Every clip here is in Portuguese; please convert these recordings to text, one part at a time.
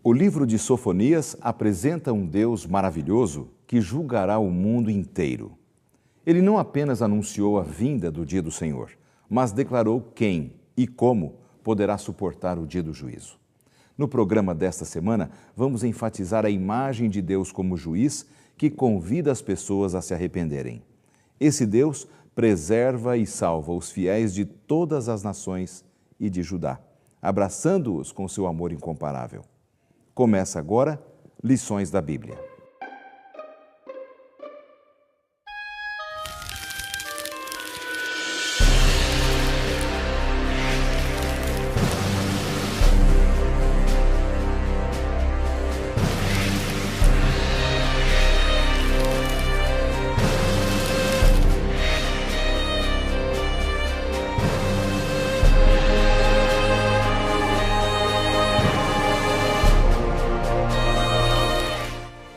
O livro de Sofonias apresenta um Deus maravilhoso que julgará o mundo inteiro. Ele não apenas anunciou a vinda do dia do Senhor, mas declarou quem e como poderá suportar o dia do juízo. No programa desta semana, vamos enfatizar a imagem de Deus como juiz que convida as pessoas a se arrependerem. Esse Deus preserva e salva os fiéis de todas as nações e de Judá, abraçando-os com seu amor incomparável. Começa agora Lições da Bíblia.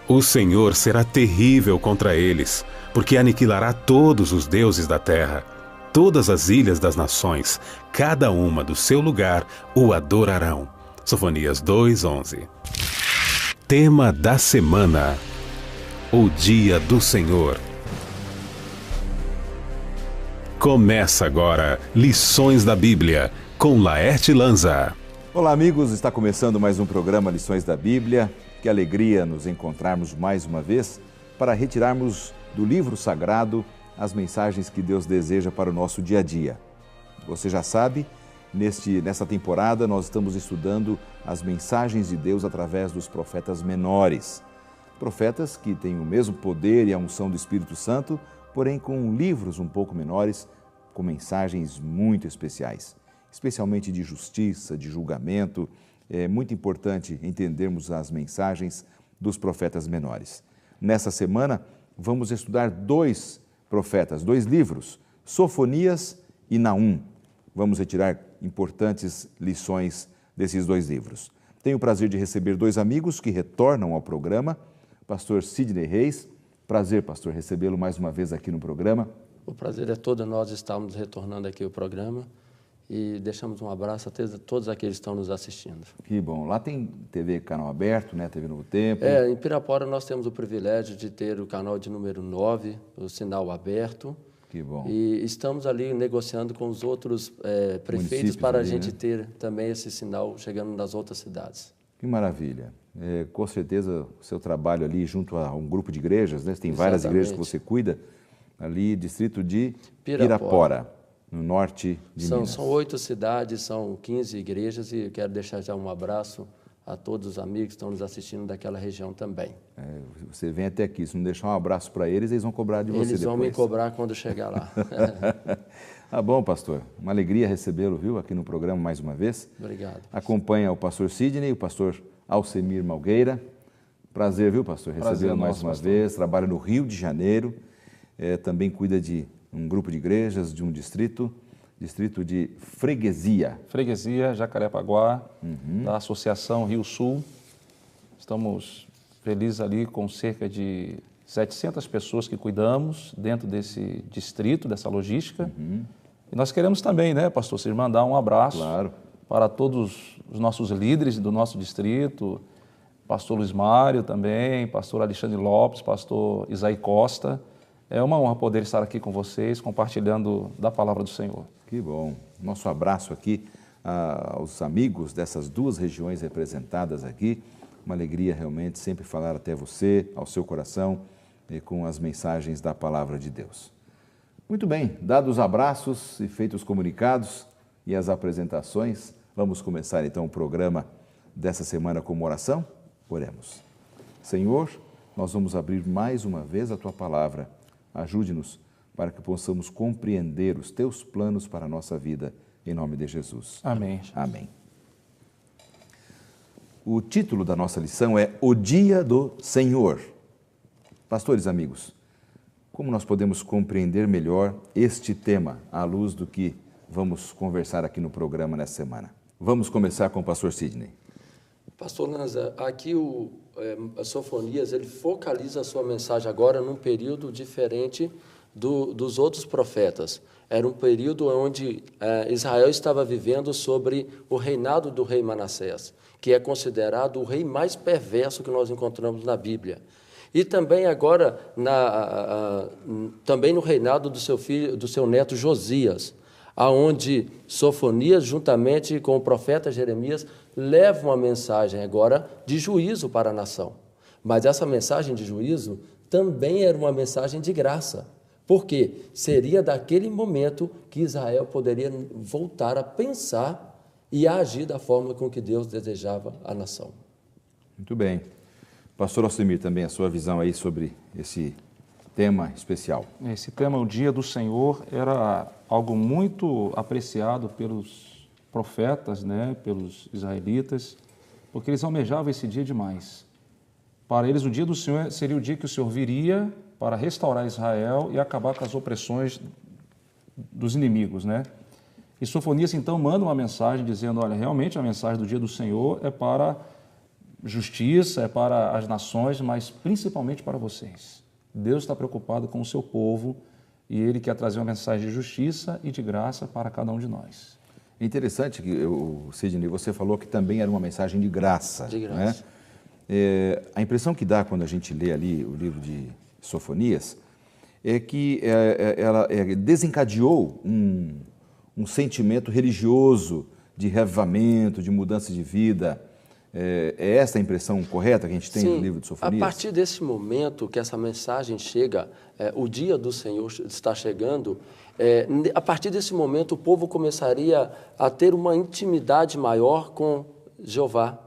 O Senhor será terrível contra eles, porque aniquilará todos os deuses da terra. Todas as ilhas das nações, cada uma do seu lugar, o adorarão. Sofonias 2:11. Tema da semana: o dia do Senhor. Começa agora Lições da Bíblia, com Laerte Lanza. Olá, amigos, está começando mais um programa Lições da Bíblia. Que alegria nos encontrarmos mais uma vez para retirarmos do livro sagrado as mensagens que Deus deseja para o nosso dia a dia. Você já sabe, nessa temporada nós estamos estudando as mensagens de Deus através dos profetas menores. Profetas que têm o mesmo poder e a unção do Espírito Santo, porém com livros um pouco menores, com mensagens muito especiais, especialmente de justiça, de julgamento. É muito importante entendermos as mensagens dos profetas menores. Nessa semana, vamos estudar dois profetas, dois livros, Sofonias e Naum. Vamos retirar importantes lições desses dois livros. Tenho o prazer de receber dois amigos que retornam ao programa, pastor Sidney Reis. Prazer, pastor, recebê-lo mais uma vez aqui no programa. O prazer é todo nós estarmos retornando aqui ao programa. E deixamos um abraço a todos aqueles que estão nos assistindo. Que bom. Lá tem TV Canal Aberto, né? TV Novo Tempo. Em Pirapora nós temos o privilégio de ter o canal de número 9, o sinal aberto. Que bom. E estamos ali negociando com os outros prefeitos para a gente ter também esse sinal chegando nas outras cidades. Que maravilha. Com certeza o seu trabalho ali junto a um grupo de igrejas, né? Você tem várias igrejas que você cuida, ali, distrito de Pirapora. No norte de Minas. São 8 cidades, são 15 igrejas e eu quero deixar já um abraço a todos os amigos que estão nos assistindo daquela região também. Você vem até aqui, se não deixar um abraço para eles vão cobrar de você depois. Eles vão me cobrar quando chegar lá. Tá bom, pastor. Uma alegria recebê-lo, viu, aqui no programa mais uma vez. Obrigado. Acompanha o pastor Sidney, o pastor Alcemir Malgueira. Prazer, viu, pastor, recebê-lo mais uma vez. Trabalha no Rio de Janeiro, também cuida de um grupo de igrejas, de um distrito de Freguesia. Freguesia, Jacarepaguá, da Associação Rio Sul. Estamos felizes ali com cerca de 700 pessoas que cuidamos dentro desse distrito, dessa logística. E nós queremos também, né, pastor, se mandar um abraço para todos os nossos líderes do nosso distrito, pastor Luiz Mário também, pastor Alexandre Lopes, pastor Isaí Costa. É uma honra poder estar aqui com vocês, compartilhando da palavra do Senhor. Que bom. Nosso abraço aqui aos amigos dessas duas regiões representadas aqui. Uma alegria realmente sempre falar até você, ao seu coração, com as mensagens da palavra de Deus. Muito bem, dados os abraços e feitos os comunicados e as apresentações, vamos começar então o programa dessa semana com uma oração? Oremos. Senhor, nós vamos abrir mais uma vez a Tua palavra. Ajude-nos para que possamos compreender os Teus planos para a nossa vida, em nome de Jesus. Amém. Amém. O título da nossa lição é O Dia do Senhor. Pastores, amigos, como nós podemos compreender melhor este tema à luz do que vamos conversar aqui no programa nessa semana? Vamos começar com o pastor Sidney. Pastor Lanza, aqui a Sofonias, ele focaliza a sua mensagem agora num período diferente dos outros profetas. Era um período onde Israel estava vivendo sobre o reinado do rei Manassés, que é considerado o rei mais perverso que nós encontramos na Bíblia. E também agora, também no reinado do seu neto Josias, aonde Sofonias, juntamente com o profeta Jeremias, levam uma mensagem agora de juízo para a nação. Mas essa mensagem de juízo também era uma mensagem de graça, porque seria daquele momento que Israel poderia voltar a pensar e a agir da forma com que Deus desejava a nação. Muito bem. Pastor Alcemir, também a sua visão aí sobre esse tema especial. Esse tema, o Dia do Senhor, era algo muito apreciado pelos profetas, né, pelos israelitas, porque eles almejavam esse dia demais. Para eles, o Dia do Senhor seria o dia que o Senhor viria para restaurar Israel e acabar com as opressões dos inimigos, né? E Sofonias, então, manda uma mensagem dizendo, olha, realmente a mensagem do Dia do Senhor é para justiça, é para as nações, mas principalmente para vocês. Deus está preocupado com o seu povo e Ele quer trazer uma mensagem de justiça e de graça para cada um de nós. É interessante que, Sidney, você falou que também era uma mensagem de graça. De graça. Né? A impressão que dá quando a gente lê ali o livro de Sofonias é que ela desencadeou um sentimento religioso de reavivamento, de mudança de vida. É essa a impressão correta que a gente tem no livro de Sofonias? A partir desse momento que essa mensagem chega, o dia do Senhor está chegando, a partir desse momento o povo começaria a ter uma intimidade maior com Jeová,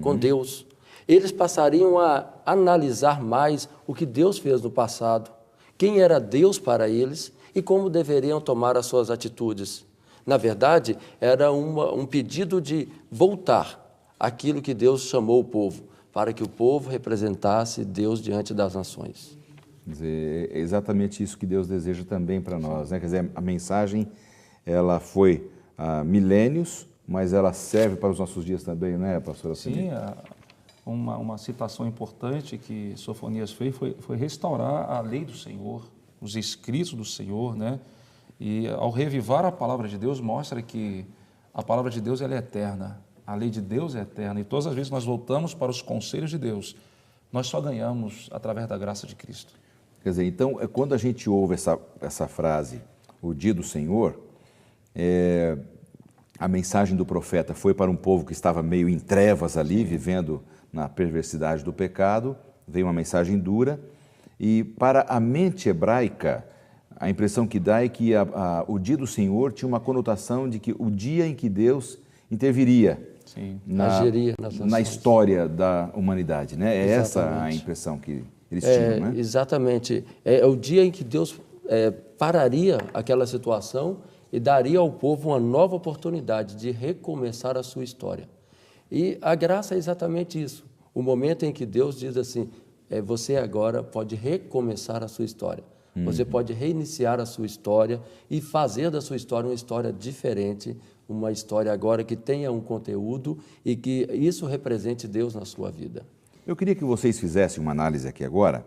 com Deus. Eles passariam a analisar mais o que Deus fez no passado, quem era Deus para eles e como deveriam tomar as suas atitudes. Na verdade, era um pedido de voltar aquilo que Deus chamou o povo, para que o povo representasse Deus diante das nações. Quer dizer, é exatamente isso que Deus deseja também para nós, né? Quer dizer, a mensagem, ela foi há milênios, mas ela serve para os nossos dias também, né, pastora? Sim, uma citação importante que Sofonias fez foi restaurar a lei do Senhor, os escritos do Senhor, né? E ao revivar a palavra de Deus, mostra que a palavra de Deus ela é eterna. A lei de Deus é eterna e todas as vezes nós voltamos para os conselhos de Deus, nós só ganhamos através da graça de Cristo. Quer dizer, então, quando a gente ouve essa frase, o dia do Senhor, a mensagem do profeta foi para um povo que estava meio em trevas ali, vivendo na perversidade do pecado, veio uma mensagem dura, e para a mente hebraica, a impressão que dá é que o dia do Senhor tinha uma conotação de que o dia em que Deus interviria. Sim, na história da humanidade, né? É essa a impressão que eles tinham, né? Exatamente. É o dia em que Deus pararia aquela situação e daria ao povo uma nova oportunidade de recomeçar a sua história. E a graça é exatamente isso. O momento em que Deus diz assim, você agora pode recomeçar a sua história. Você pode reiniciar a sua história e fazer da sua história uma história diferente, uma história agora que tenha um conteúdo e que isso represente Deus na sua vida. Eu queria que vocês fizessem uma análise aqui agora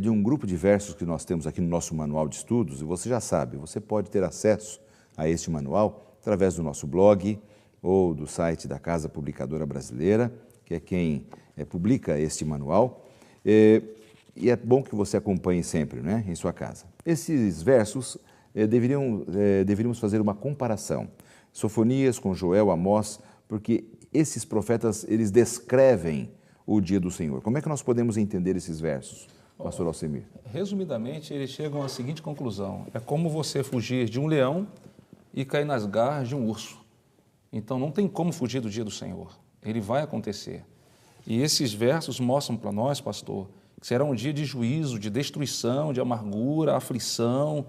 de um grupo de versos que nós temos aqui no nosso manual de estudos, e você já sabe, você pode ter acesso a este manual através do nosso blog ou do site da Casa Publicadora Brasileira, que é quem publica este manual, e é bom que você acompanhe sempre, né, em sua casa. Esses versos deveríamos fazer uma comparação. Sofonias com Joel, Amós, porque esses profetas, eles descrevem o dia do Senhor. Como é que nós podemos entender esses versos, pastor Alcemir? Resumidamente, eles chegam à seguinte conclusão. É como você fugir de um leão e cair nas garras de um urso. Então, não tem como fugir do dia do Senhor. Ele vai acontecer. E esses versos mostram para nós, pastor, que será um dia de juízo, de destruição, de amargura, aflição.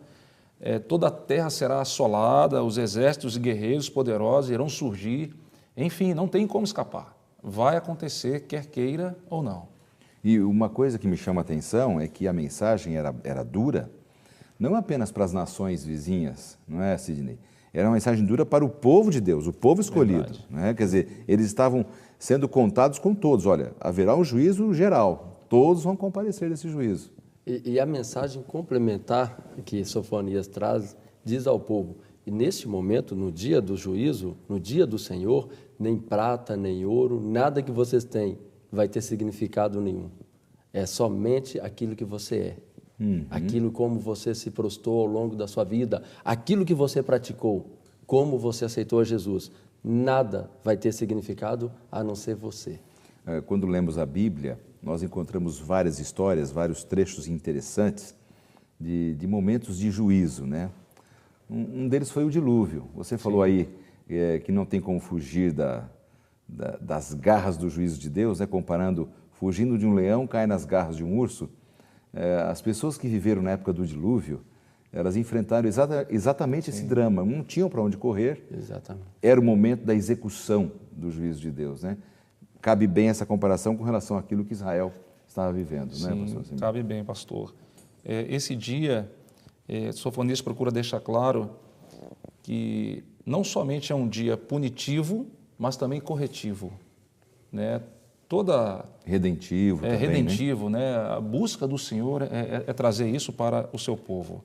Toda a terra será assolada, os exércitos e guerreiros poderosos irão surgir. Enfim, não tem como escapar. Vai acontecer, quer queira ou não. E uma coisa que me chama a atenção é que a mensagem era dura, não apenas para as nações vizinhas, não é, Sidney? Era uma mensagem dura para o povo de Deus, o povo escolhido. Né? Quer dizer, eles estavam sendo contados com todos. Olha, haverá um juízo geral, todos vão comparecer nesse juízo. E a mensagem complementar que Sofonias traz, diz ao povo, e neste momento, no dia do juízo, no dia do Senhor, nem prata, nem ouro, nada que vocês têm vai ter significado nenhum. É somente aquilo que você é. Aquilo como você se prostrou ao longo da sua vida, aquilo que você praticou, como você aceitou a Jesus. Nada vai ter significado a não ser você. Quando lemos a Bíblia, nós encontramos várias histórias, vários trechos interessantes de momentos de juízo, né? Um deles foi o dilúvio. Você falou aí que não tem como fugir das garras do juízo de Deus, né? Comparando, fugindo de um leão, cai nas garras de um urso. As pessoas que viveram na época do dilúvio, elas enfrentaram exatamente esse drama. Não tinham para onde correr. Exatamente. Era o momento da execução do juízo de Deus, né? Cabe bem essa comparação com relação àquilo que Israel estava vivendo, Sim, né, pastor? cabe bem, pastor. Esse dia, Sofonias procura deixar claro que não somente é um dia punitivo, mas também corretivo, né? Redentivo também, redentivo, né? A busca do Senhor é trazer isso para o seu povo.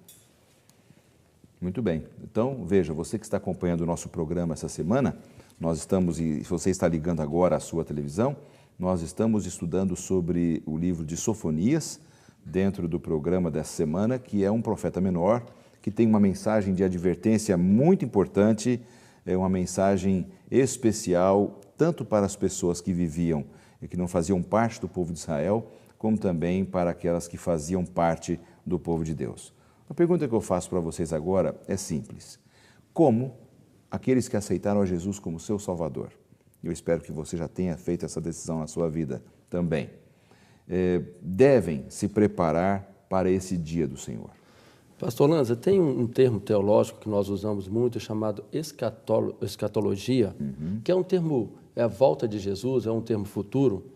Muito bem. Então, veja, você que está acompanhando o nosso programa essa semana, nós estamos, e se você está ligando agora à sua televisão, nós estamos estudando sobre o livro de Sofonias, dentro do programa dessa semana, que é um profeta menor, que tem uma mensagem de advertência muito importante, é uma mensagem especial, tanto para as pessoas que viviam e que não faziam parte do povo de Israel, como também para aquelas que faziam parte do povo de Deus. A pergunta que eu faço para vocês agora é simples. Como aqueles que aceitaram a Jesus como seu Salvador, eu espero que você já tenha feito essa decisão na sua vida também, devem se preparar para esse dia do Senhor? Pastor Lanza, tem um termo teológico que nós usamos muito, chamado escatologia, que é um termo, é a volta de Jesus, é um termo futuro,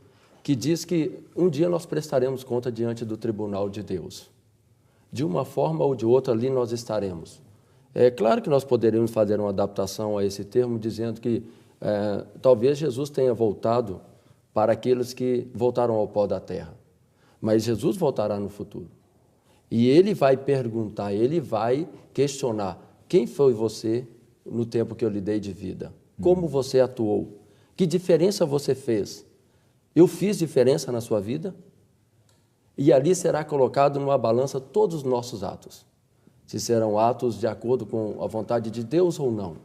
que diz que um dia nós prestaremos conta diante do tribunal de Deus. De uma forma ou de outra, ali nós estaremos. É claro que nós poderíamos fazer uma adaptação a esse termo, dizendo que talvez Jesus tenha voltado para aqueles que voltaram ao pó da terra. Mas Jesus voltará no futuro. E ele vai perguntar, ele vai questionar: quem foi você no tempo que eu lhe dei de vida? Como você atuou? Que diferença você fez? Eu fiz diferença na sua vida? E ali será colocado numa balança todos os nossos atos. Se serão atos de acordo com a vontade de Deus ou não.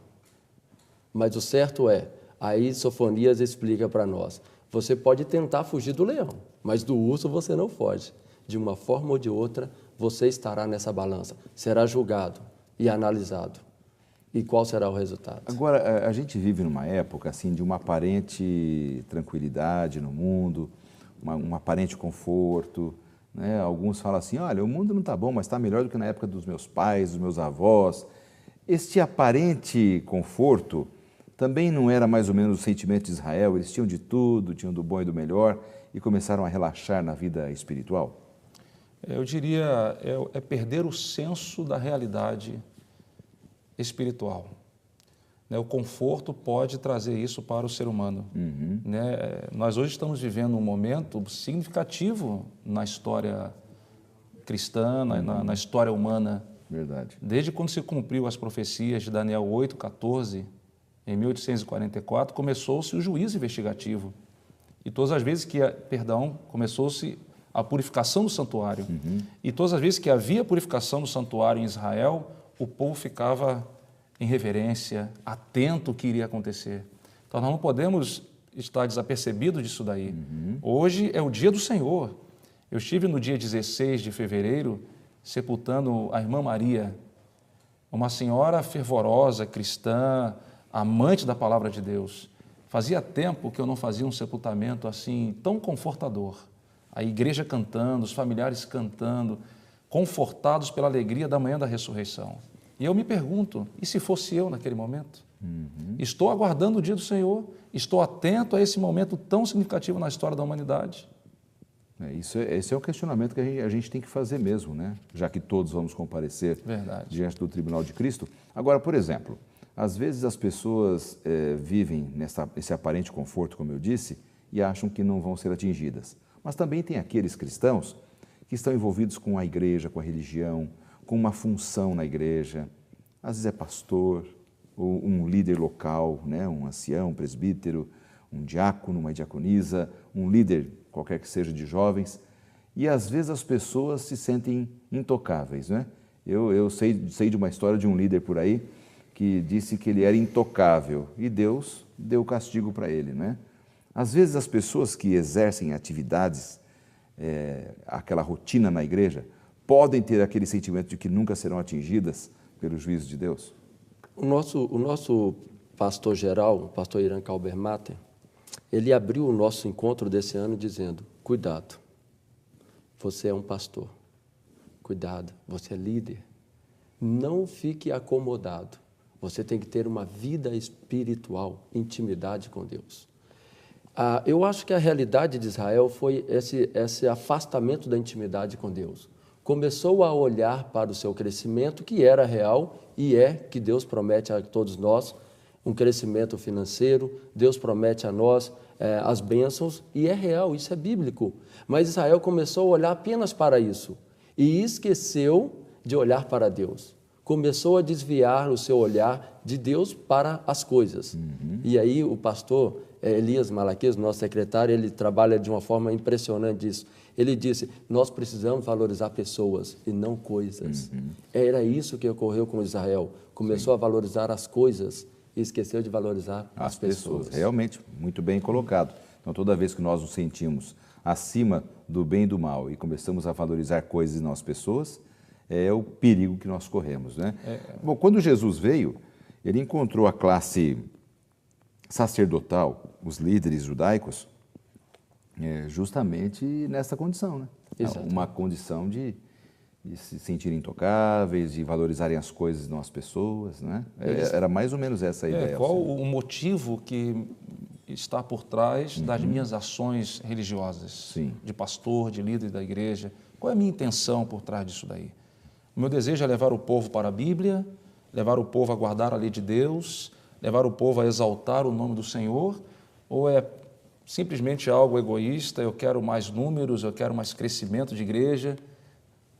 Mas o certo é, aí Sofonias explica para nós, você pode tentar fugir do leão, mas do urso você não foge. De uma forma ou de outra, você estará nessa balança, será julgado e analisado. E qual será o resultado? Agora, a gente vive numa época assim de uma aparente tranquilidade no mundo, um aparente conforto, né? Alguns falam assim, olha, o mundo não está bom, mas está melhor do que na época dos meus pais, dos meus avós. Este aparente conforto também não era mais ou menos o sentimento de Israel? Eles tinham de tudo, tinham do bom e do melhor e começaram a relaxar na vida espiritual? Eu diria, perder o senso da realidade espiritual. O conforto pode trazer isso para o ser humano. Nós hoje estamos vivendo um momento significativo na história cristã, na história humana. Verdade. Desde quando se cumpriu as profecias de Daniel 8:14, em 1844, começou-se o juízo investigativo. E todas as vezes que, começou-se a purificação do santuário. E todas as vezes que havia purificação do santuário em Israel, o povo ficava em reverência, atento ao que iria acontecer. Então, nós não podemos estar desapercebidos disso daí. Hoje é o dia do Senhor. Eu estive no dia 16 de fevereiro, sepultando a irmã Maria, uma senhora fervorosa, cristã, amante da palavra de Deus. Fazia tempo que eu não fazia um sepultamento assim, tão confortador. A igreja cantando, os familiares cantando, confortados pela alegria da manhã da ressurreição. E eu me pergunto, e se fosse eu naquele momento? Estou aguardando o dia do Senhor, estou atento a esse momento tão significativo na história da humanidade. Esse é um questionamento que a gente tem que fazer mesmo, né? Já que todos vamos comparecer diante do tribunal de Cristo. Agora, por exemplo, às vezes as pessoas vivem nesse aparente conforto, como eu disse, e acham que não vão ser atingidas. Mas também tem aqueles cristãos que estão envolvidos com a igreja, com a religião, com uma função na igreja. Às vezes é pastor, ou um líder local, né? Um ancião, um presbítero, um diácono, uma diaconisa, um líder, qualquer que seja, de jovens. E às vezes as pessoas se sentem intocáveis, né? Eu sei de uma história de um líder por aí que disse que ele era intocável e Deus deu castigo para ele, né? Às vezes as pessoas que exercem atividades, aquela rotina na igreja, podem ter aquele sentimento de que nunca serão atingidas pelo juízo de Deus. O nosso pastor geral, o pastor Irã Kalbermatter, ele abriu o nosso encontro desse ano dizendo: cuidado, você é um pastor, cuidado, você é líder, não fique acomodado, você tem que ter uma vida espiritual, intimidade com Deus. Eu acho que a realidade de Israel foi esse afastamento da intimidade com Deus. Começou a olhar para o seu crescimento, que era real e que Deus promete a todos nós, um crescimento financeiro, Deus promete a nós as bênçãos, e é real, isso é bíblico. Mas Israel começou a olhar apenas para isso e esqueceu de olhar para Deus. Começou a desviar o seu olhar de Deus para as coisas. E aí o pastor Elias Malaquias, nosso secretário, ele trabalha de uma forma impressionante isso. Ele disse: nós precisamos valorizar pessoas e não coisas. Era isso que ocorreu com Israel. Começou a valorizar as coisas e esqueceu de valorizar as pessoas. Realmente, muito bem colocado. Então, toda vez que nós nos sentimos acima do bem e do mal e começamos a valorizar coisas e não as pessoas, é o perigo que nós corremos, né? Bom, quando Jesus veio, ele encontrou a classe sacerdotal, os líderes judaicos, justamente nessa condição, né? Exato. Uma condição de se sentirem intocáveis, de valorizarem as coisas e não as pessoas, né? Era mais ou menos essa a ideia. Qual o motivo que está por trás das minhas ações religiosas? Sim. De pastor, de líder da igreja. Qual é a minha intenção por trás disso daí? O meu desejo é levar o povo para a Bíblia, levar o povo a guardar a lei de Deus, levar o povo a exaltar o nome do Senhor, ou é simplesmente algo egoísta? Eu quero mais números, eu quero mais crescimento de igreja.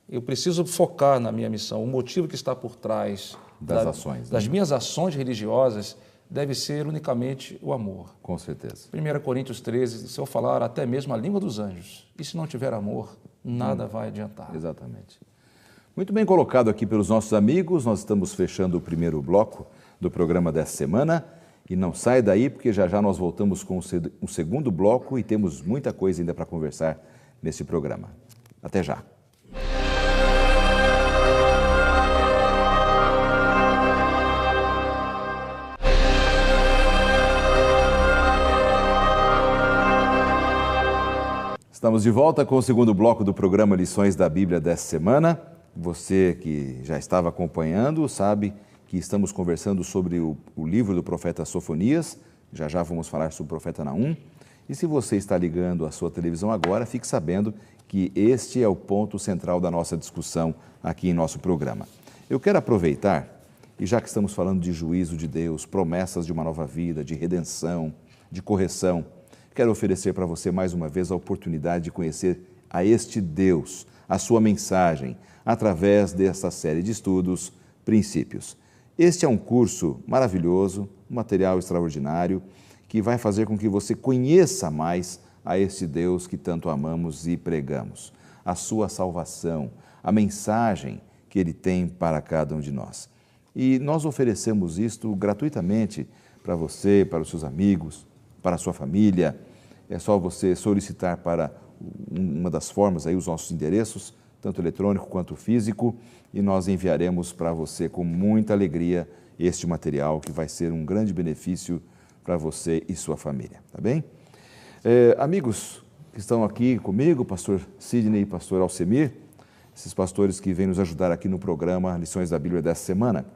Eu preciso focar na minha missão. O motivo que está por trás das minhas ações religiosas deve ser unicamente o amor. Com certeza. 1 Coríntios 13, se eu falar até mesmo a língua dos anjos, e se não tiver amor, nada vai adiantar. Exatamente. Muito bem colocado aqui pelos nossos amigos. Nós estamos fechando o primeiro bloco do programa dessa semana. E não sai daí, porque já já nós voltamos com o segundo bloco e temos muita coisa ainda para conversar nesse programa. Até já. Estamos de volta com o segundo bloco do programa Lições da Bíblia dessa semana. Você que já estava acompanhando sabe que estamos conversando sobre o livro do profeta Sofonias. Já já vamos falar sobre o profeta Naum. E se você está ligando a sua televisão agora, fique sabendo que este é o ponto central da nossa discussão aqui em nosso programa. Eu quero aproveitar, e já que estamos falando de juízo de Deus, promessas de uma nova vida, de redenção, de correção, quero oferecer para você mais uma vez a oportunidade de conhecer a este Deus, a sua mensagem, através dessa série de estudos, Princípios. Este é um curso maravilhoso, um material extraordinário, que vai fazer com que você conheça mais a este Deus que tanto amamos e pregamos, a sua salvação, a mensagem que Ele tem para cada um de nós. E nós oferecemos isto gratuitamente para você, para os seus amigos, para a sua família. É só você solicitar para uma das formas, aí os nossos endereços, tanto eletrônico quanto físico, e nós enviaremos para você com muita alegria este material que vai ser um grande benefício para você e sua família, tá bem? Amigos que estão aqui comigo, pastor Sidney e pastor Alcemir, esses pastores que vêm nos ajudar aqui no programa Lições da Bíblia dessa semana,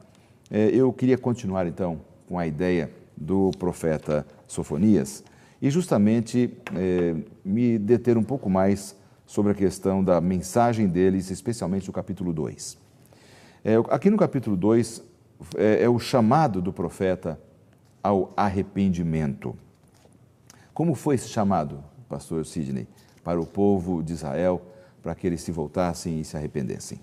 eu queria continuar então com a ideia do profeta Sofonias e justamente me deter um pouco mais sobre a questão da mensagem deles, especialmente no capítulo 2. Aqui no capítulo 2 é o chamado do profeta ao arrependimento. Como foi esse chamado, pastor Sidney, para o povo de Israel, para que eles se voltassem e se arrependessem?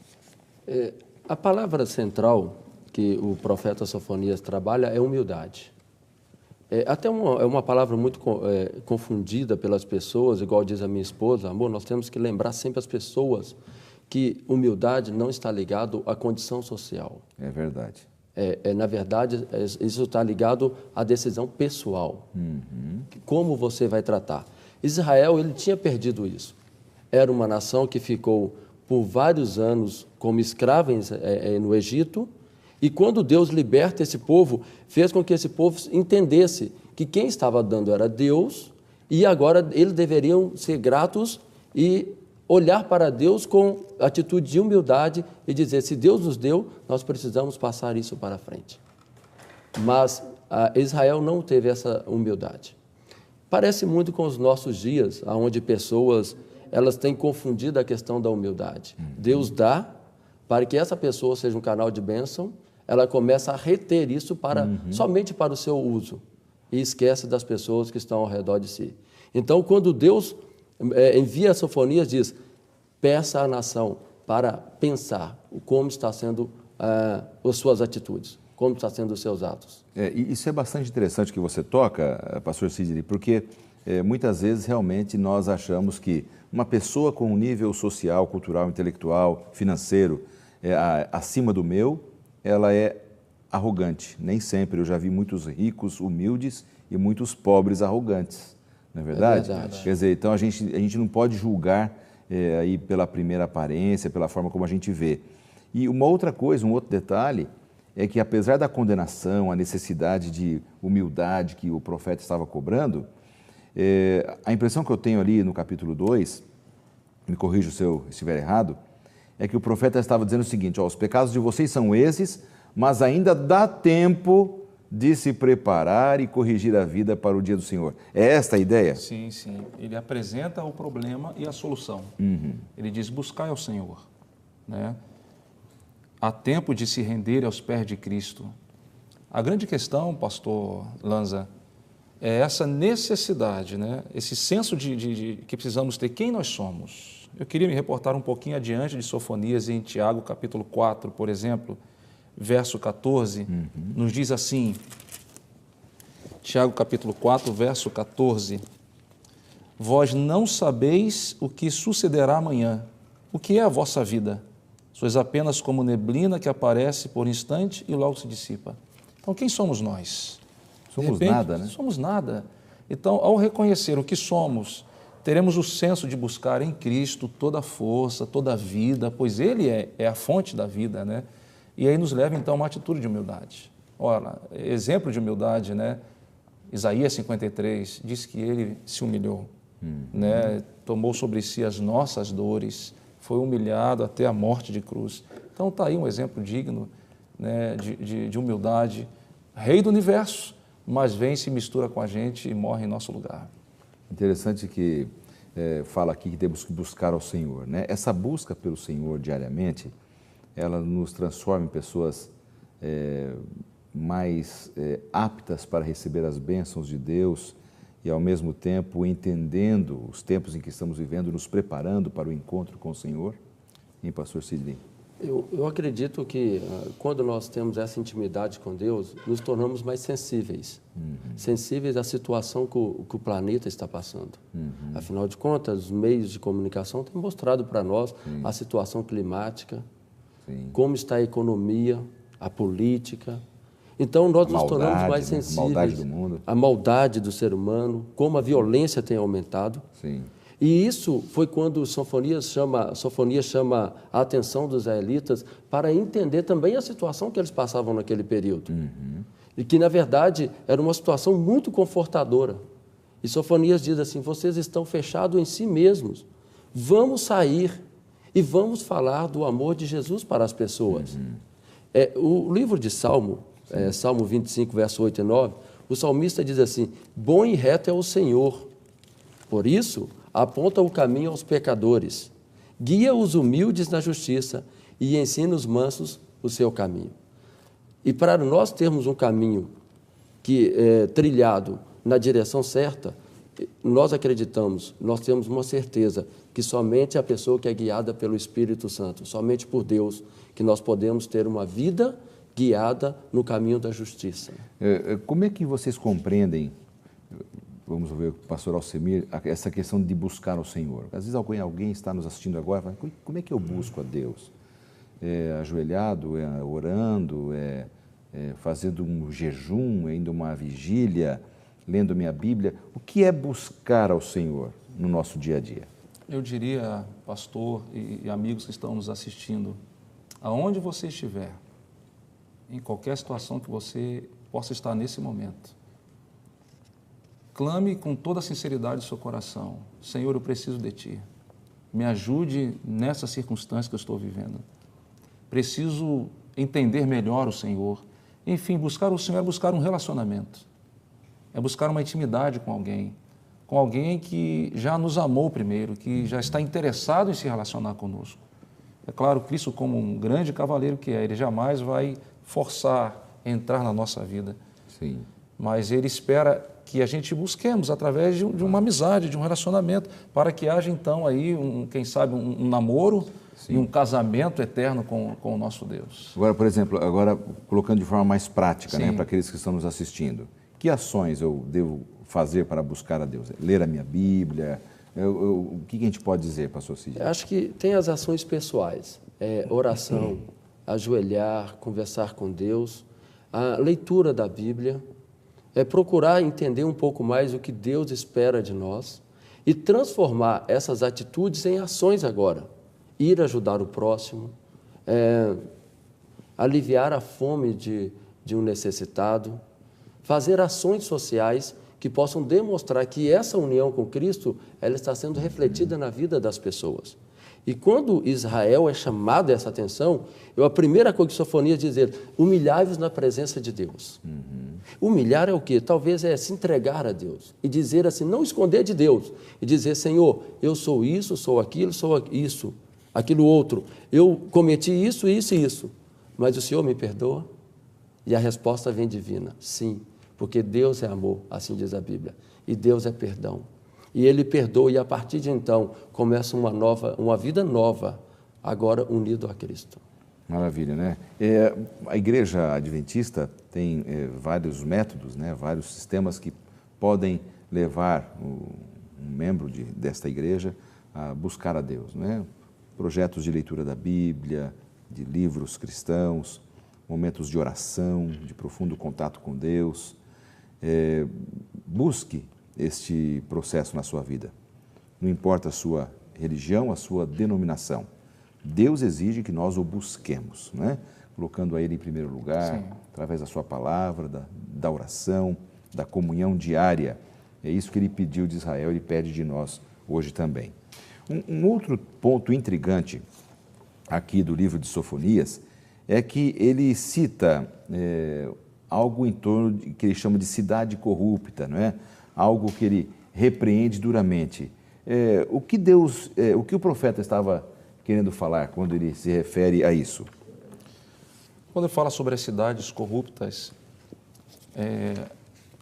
A palavra central que o profeta Sofonias trabalha é humildade. É uma palavra muito confundida pelas pessoas, igual diz a minha esposa, amor, nós temos que lembrar sempre as pessoas que humildade não está ligado à condição social. É verdade. Na verdade, isso está ligado à decisão pessoal. Como você vai tratar. Israel, ele tinha perdido isso. Era uma nação que ficou por vários anos como escrava no Egito, e quando Deus liberta esse povo, fez com que esse povo entendesse que quem estava dando era Deus, e agora eles deveriam ser gratos e olhar para Deus com atitude de humildade e dizer, se Deus nos deu, nós precisamos passar isso para frente. Mas Israel não teve essa humildade. Parece muito com os nossos dias, onde pessoas elas têm confundido a questão da humildade. Deus dá para que essa pessoa seja um canal de bênção, ela começa a reter isso somente para o seu uso e esquece das pessoas que estão ao redor de si. Então, quando Deus envia Sofonias, diz, peça à nação para pensar como está sendo as suas atitudes, como está sendo os seus atos. Isso é bastante interessante que você toca, pastor Sidney, porque muitas vezes realmente nós achamos que uma pessoa com um nível social, cultural, intelectual, financeiro acima do meu, ela é arrogante. Nem sempre. Eu já vi muitos ricos, humildes e muitos pobres arrogantes. Não é verdade? É verdade. Quer dizer, então a gente não pode julgar aí pela primeira aparência, pela forma como a gente vê. E uma outra coisa, um outro detalhe, é que apesar da condenação, a necessidade de humildade que o profeta estava cobrando, a impressão que eu tenho ali no capítulo 2, me corrija se eu estiver errado, é que o profeta estava dizendo o seguinte, os pecados de vocês são esses, mas ainda dá tempo de se preparar e corrigir a vida para o dia do Senhor. É esta a ideia? Sim, sim. Ele apresenta o problema e a solução. Ele diz, buscai ao Senhor. Né? Há tempo de se render aos pés de Cristo. A grande questão, pastor Lanza, é essa necessidade, né? Esse senso de que precisamos ter, quem nós somos. Eu queria me reportar um pouquinho adiante de Sofonias em Tiago, capítulo 4, por exemplo, verso 14, nos diz assim, Tiago, capítulo 4, verso 14, vós não sabeis o que sucederá amanhã, o que é a vossa vida, sois apenas como neblina que aparece por instante e logo se dissipa. Então, quem somos nós? Somos nada, né? Somos nada. Então, ao reconhecer o que somos, teremos o senso de buscar em Cristo toda a força, toda a vida, pois Ele é a fonte da vida, né? E aí nos leva, então, a uma atitude de humildade. Ora, exemplo de humildade, né? Isaías 53 diz que Ele se humilhou, né? Tomou sobre si as nossas dores, foi humilhado até a morte de cruz. Então, está aí um exemplo digno, né, de humildade. Rei do universo, mas vem, se mistura com a gente e morre em nosso lugar. Interessante que fala aqui que temos que buscar ao Senhor, né? Essa busca pelo Senhor diariamente, ela nos transforma em pessoas mais aptas para receber as bênçãos de Deus e, ao mesmo tempo, entendendo os tempos em que estamos vivendo, nos preparando para o encontro com o Senhor. Hein, pastor Sidney? Eu acredito que quando nós temos essa intimidade com Deus, nos tornamos mais sensíveis. Sensíveis à situação que o planeta está passando. Afinal de contas, os meios de comunicação têm mostrado para nós a situação climática, como está a economia, a política. Então, nós nos tornamos mais sensíveis. A maldade do mundo. A maldade do ser humano, como a violência tem aumentado. Sim. E isso foi quando Sofonias chama a atenção dos israelitas para entender também a situação que eles passavam naquele período. E que, na verdade, era uma situação muito confortadora. E Sofonias diz assim, vocês estão fechados em si mesmos. Vamos sair e vamos falar do amor de Jesus para as pessoas. O livro de Salmo, Salmo 25, verso 8 e 9, o salmista diz assim, bom e reto é o Senhor. Por isso, aponta o caminho aos pecadores, guia os humildes na justiça e ensina os mansos o seu caminho. E para nós termos um caminho trilhado na direção certa, nós acreditamos, nós temos uma certeza que somente a pessoa que é guiada pelo Espírito Santo, somente por Deus, que nós podemos ter uma vida guiada no caminho da justiça. Como é que vocês compreendem, vamos ver, pastor Alcemir, essa questão de buscar o Senhor? Às vezes alguém está nos assistindo agora e fala, como é que eu busco a Deus? Ajoelhado, orando, fazendo um jejum, indo uma vigília, lendo minha Bíblia. O que é buscar ao Senhor no nosso dia a dia? Eu diria, pastor e amigos que estão nos assistindo, aonde você estiver, em qualquer situação que você possa estar nesse momento, clame com toda a sinceridade do seu coração: Senhor, eu preciso de Ti. Me ajude nessa circunstância que eu estou vivendo. Preciso entender melhor o Senhor. Enfim, buscar o Senhor é buscar um relacionamento. É buscar uma intimidade com alguém que já nos amou primeiro, que já está interessado em se relacionar conosco. É claro, Cristo, como um grande cavaleiro que é, Ele jamais vai forçar a entrar na nossa vida. Sim. Mas Ele espera que a gente busquemos através de uma amizade, de um relacionamento, para que haja então aí, quem sabe, um namoro, sim, e um casamento eterno com o nosso Deus. Agora, por exemplo, colocando de forma mais prática, sim, né, para aqueles que estão nos assistindo, que ações eu devo fazer para buscar a Deus? Ler a minha Bíblia? O que a gente pode dizer, pastor Cid? Acho que tem as ações pessoais, oração, ajoelhar, conversar com Deus, a leitura da Bíblia, procurar entender um pouco mais o que Deus espera de nós e transformar essas atitudes em ações agora. Ir ajudar o próximo, aliviar a fome de um necessitado, fazer ações sociais que possam demonstrar que essa união com Cristo ela está sendo refletida na vida das pessoas. E quando Israel é chamado a essa atenção, a primeira coisa que Sofonias diz é humilhai-vos na presença de Deus. Humilhar é o quê? Talvez é se entregar a Deus e dizer assim, não esconder de Deus, e dizer, Senhor, eu sou isso, sou aquilo, sou isso, aquilo outro. Eu cometi isso, isso e isso, mas o Senhor me perdoa? E a resposta vem divina, sim, porque Deus é amor, assim diz a Bíblia, e Deus é perdão. E Ele perdoa, e a partir de então começa uma vida nova, agora unido a Cristo. Maravilha, né? A Igreja Adventista tem vários métodos, né? Vários sistemas que podem levar um membro desta igreja a buscar a Deus, né? Projetos de leitura da Bíblia, de livros cristãos, momentos de oração, de profundo contato com Deus. Busque este processo na sua vida. Não importa a sua religião, a sua denominação. Deus exige que nós o busquemos, né? Colocando a Ele em primeiro lugar, sim, através da sua palavra, da oração, da comunhão diária. É isso que Ele pediu de Israel, Ele pede de nós hoje também. Um outro ponto intrigante aqui do livro de Sofonias é que ele cita algo em torno que ele chama de cidade corrupta, não é? Algo que ele repreende duramente. O que o profeta estava querendo falar quando ele se refere a isso? Quando ele fala sobre as cidades corruptas,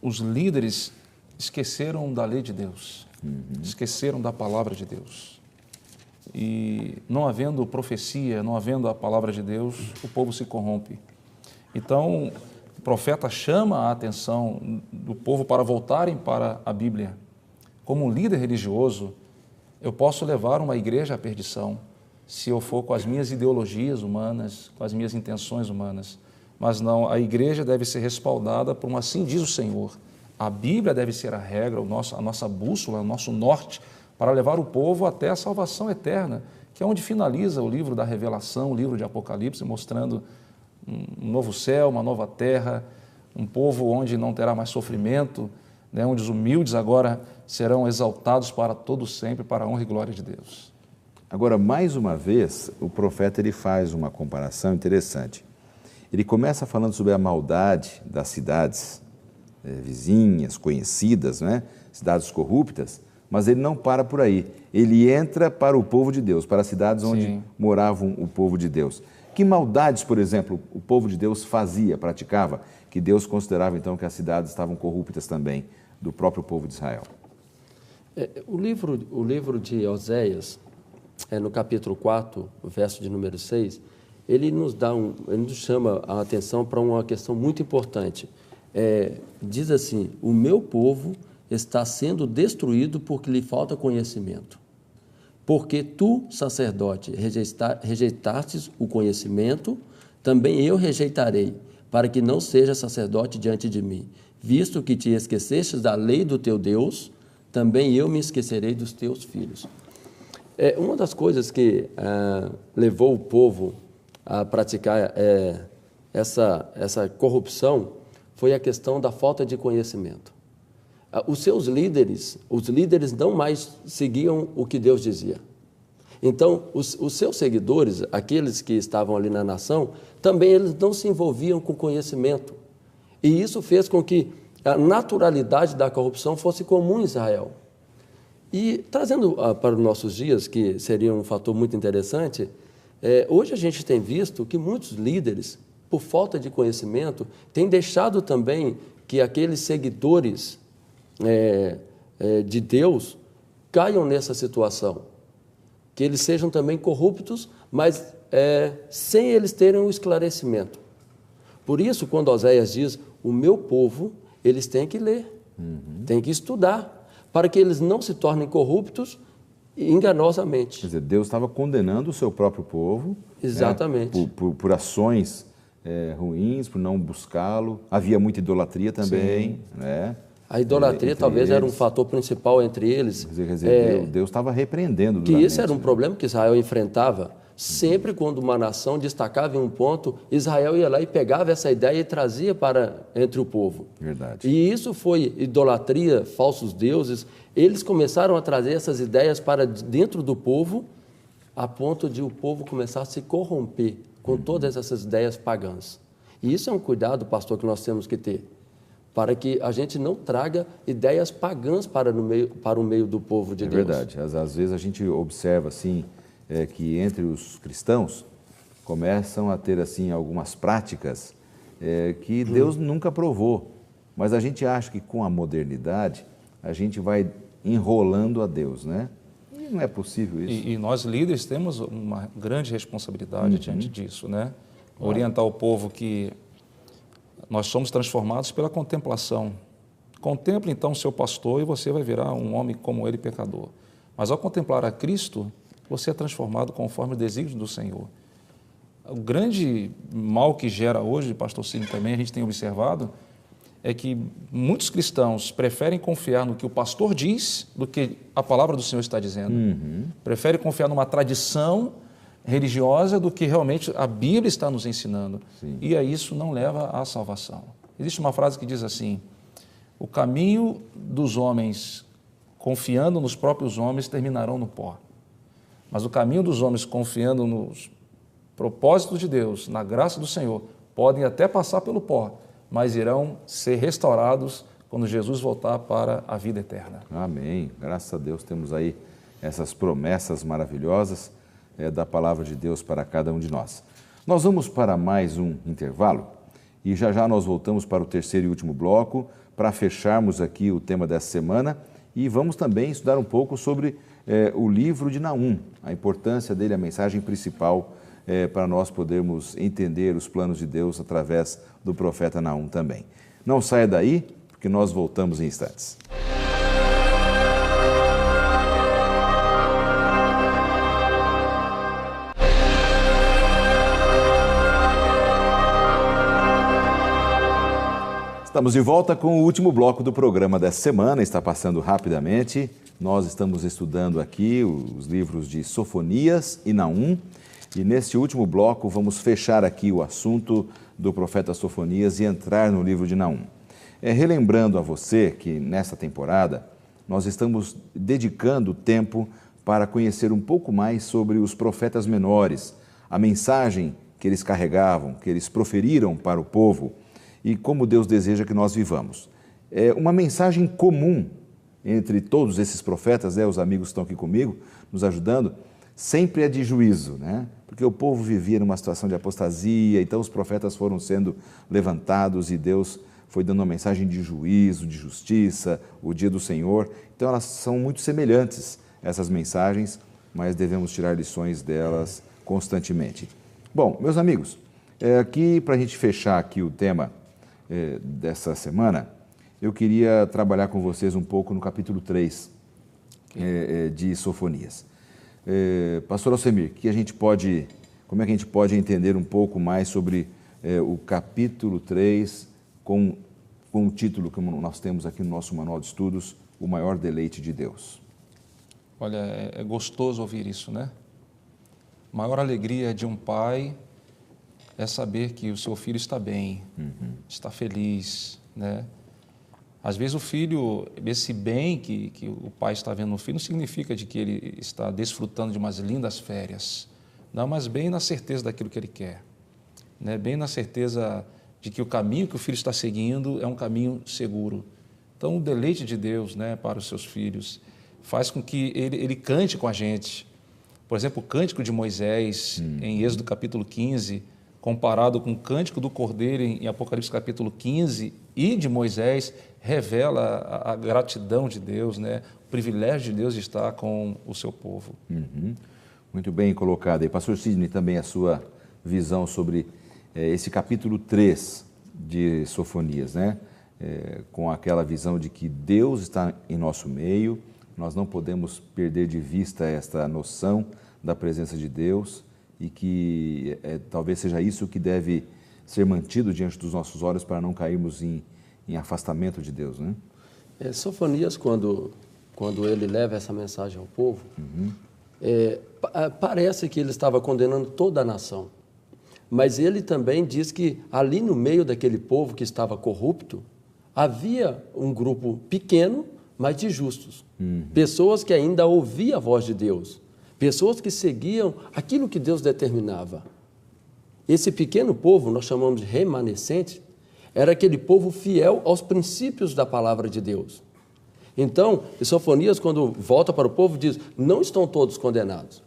os líderes esqueceram da lei de Deus, esqueceram da palavra de Deus. E não havendo profecia, não havendo a palavra de Deus, o povo se corrompe. Então, o profeta chama a atenção do povo para voltarem para a Bíblia. Como um líder religioso, eu posso levar uma igreja à perdição se eu for com as minhas ideologias humanas, com as minhas intenções humanas. Mas não, a igreja deve ser respaldada por um assim diz o Senhor. A Bíblia deve ser a regra, a nossa bússola, o nosso norte, para levar o povo até a salvação eterna, que é onde finaliza o livro da Revelação, o livro de Apocalipse, mostrando um novo céu, uma nova terra, um povo onde não terá mais sofrimento, né, onde os humildes agora serão exaltados para todo sempre, para a honra e glória de Deus. Agora, mais uma vez, o profeta ele faz uma comparação interessante. Ele começa falando sobre a maldade das cidades vizinhas, conhecidas, né, cidades corruptas, mas ele não para por aí. Ele entra para o povo de Deus, para as cidades onde sim, moravam o povo de Deus. Que maldades, por exemplo, o povo de Deus fazia, praticava, que Deus considerava então que as cidades estavam corruptas também, do próprio povo de Israel? O livro de Oséias, no capítulo 4, o verso de número 6, ele nos chama a atenção para uma questão muito importante. Diz assim: o meu povo está sendo destruído porque lhe falta conhecimento. Porque tu, sacerdote, rejeitastes o conhecimento, também eu rejeitarei, para que não seja sacerdote diante de mim. Visto que te esquecestes da lei do teu Deus, também eu me esquecerei dos teus filhos. Uma das coisas que levou o povo a praticar essa corrupção foi a questão da falta de conhecimento. Os líderes não mais seguiam o que Deus dizia. Então, os seus seguidores, aqueles que estavam ali na nação, também eles não se envolviam com conhecimento. E isso fez com que a naturalidade da corrupção fosse comum em Israel. E trazendo para os nossos dias, que seria um fator muito interessante, hoje a gente tem visto que muitos líderes, por falta de conhecimento, têm deixado também que aqueles seguidores de Deus caiam nessa situação, que eles sejam também corruptos, mas sem eles terem um esclarecimento. Por isso, quando Oséias diz, o meu povo, eles têm que ler, têm que estudar, para que eles não se tornem corruptos enganosamente. Quer dizer, Deus estava condenando o seu próprio povo. Exatamente. Né, por ações ruins, por não buscá-lo. Havia muita idolatria também. Né? A idolatria talvez era um fator principal entre eles. Quer dizer, Deus estava repreendendo. Que esse era um problema que Israel enfrentava. Sempre quando uma nação destacava em um ponto, Israel ia lá e pegava essa ideia e trazia para entre o povo. Verdade. E isso foi idolatria, falsos deuses. Eles começaram a trazer essas ideias para dentro do povo, a ponto de o povo começar a se corromper com todas essas ideias pagãs. E isso é um cuidado, pastor, que nós temos que ter, para que a gente não traga ideias pagãs para o meio do povo de Deus. É verdade. Às vezes a gente observa assim, que entre os cristãos começam a ter assim algumas práticas que Deus nunca aprovou, mas a gente acha que com a modernidade a gente vai enrolando a Deus, né? E não é possível isso. E nós líderes temos uma grande responsabilidade diante disso, né? Orientar o povo que nós somos transformados pela contemplação. Contemple então o seu pastor e você vai virar um homem como ele, pecador. Mas ao contemplar a Cristo, você é transformado conforme o desígnio do Senhor. O grande mal que gera hoje, pastor Cine também, a gente tem observado, é que muitos cristãos preferem confiar no que o pastor diz do que a palavra do Senhor está dizendo. Preferem confiar numa tradição religiosa do que realmente a Bíblia está nos ensinando. Sim. E aí isso não leva à salvação. Existe uma frase que diz assim: o caminho dos homens confiando nos próprios homens terminarão no pó. Mas o caminho dos homens confiando nos propósitos de Deus, na graça do Senhor, podem até passar pelo pó, mas irão ser restaurados quando Jesus voltar para a vida eterna. Amém. Graças a Deus temos aí essas promessas maravilhosas da palavra de Deus para cada um de nós. Nós vamos para mais um intervalo e já nós voltamos para o terceiro e último bloco para fecharmos aqui o tema dessa semana e vamos também estudar um pouco sobre o livro de Naum, a importância dele, a mensagem principal para nós podermos entender os planos de Deus através do profeta Naum também. Não saia daí, porque nós voltamos em instantes. Estamos de volta com o último bloco do programa dessa semana, está passando rapidamente. Nós estamos estudando aqui os livros de Sofonias e Naum e neste último bloco vamos fechar aqui o assunto do profeta Sofonias e entrar no livro de Naum. Relembrando a você que nesta temporada nós estamos dedicando tempo para conhecer um pouco mais sobre os profetas menores, a mensagem que eles carregavam, que eles proferiram para o povo, e como Deus deseja que nós vivamos. Uma mensagem comum entre todos esses profetas, os amigos que estão aqui comigo, nos ajudando, sempre é de juízo, né? Porque o povo vivia numa situação de apostasia, então os profetas foram sendo levantados e Deus foi dando uma mensagem de juízo, de justiça, o dia do Senhor. Então elas são muito semelhantes, essas mensagens, mas devemos tirar lições delas constantemente. Bom, meus amigos, aqui para a gente fechar aqui o tema dessa semana, eu queria trabalhar com vocês um pouco no capítulo 3 de Sofonias. Pastor Alcemir, como é que a gente pode entender um pouco mais sobre o capítulo 3 com o título que nós temos aqui no nosso manual de estudos, O Maior Deleite de Deus? Olha, é gostoso ouvir isso, né? A maior alegria de um pai é saber que o seu filho está bem, está feliz, né? Às vezes o filho, esse bem que o pai está vendo no filho, não significa de que ele está desfrutando de umas lindas férias, não, mas bem na certeza daquilo que ele quer, né? Bem na certeza de que o caminho que o filho está seguindo é um caminho seguro. Então, o deleite de Deus, né, para os seus filhos faz com que ele cante com a gente. Por exemplo, o cântico de Moisés, em Êxodo capítulo 15, comparado com o cântico do Cordeiro em Apocalipse capítulo 15 e de Moisés, revela a gratidão de Deus, né? O privilégio de Deus de estar com o seu povo. Muito bem colocado. E pastor Sidney, também a sua visão sobre esse capítulo 3 de Sofonias, né? Com aquela visão de que Deus está em nosso meio, nós não podemos perder de vista esta noção da presença de Deus e que talvez seja isso que deve ser mantido diante dos nossos olhos para não cairmos em afastamento de Deus, né? Sofonias, quando ele leva essa mensagem ao povo, parece que ele estava condenando toda a nação, mas ele também diz que ali no meio daquele povo que estava corrupto, havia um grupo pequeno, mas de justos. Pessoas que ainda ouviam a voz de Deus. Pessoas que seguiam aquilo que Deus determinava. Esse pequeno povo, nós chamamos de remanescente, era aquele povo fiel aos princípios da palavra de Deus. Então, Sofonias, quando volta para o povo, diz, não estão todos condenados.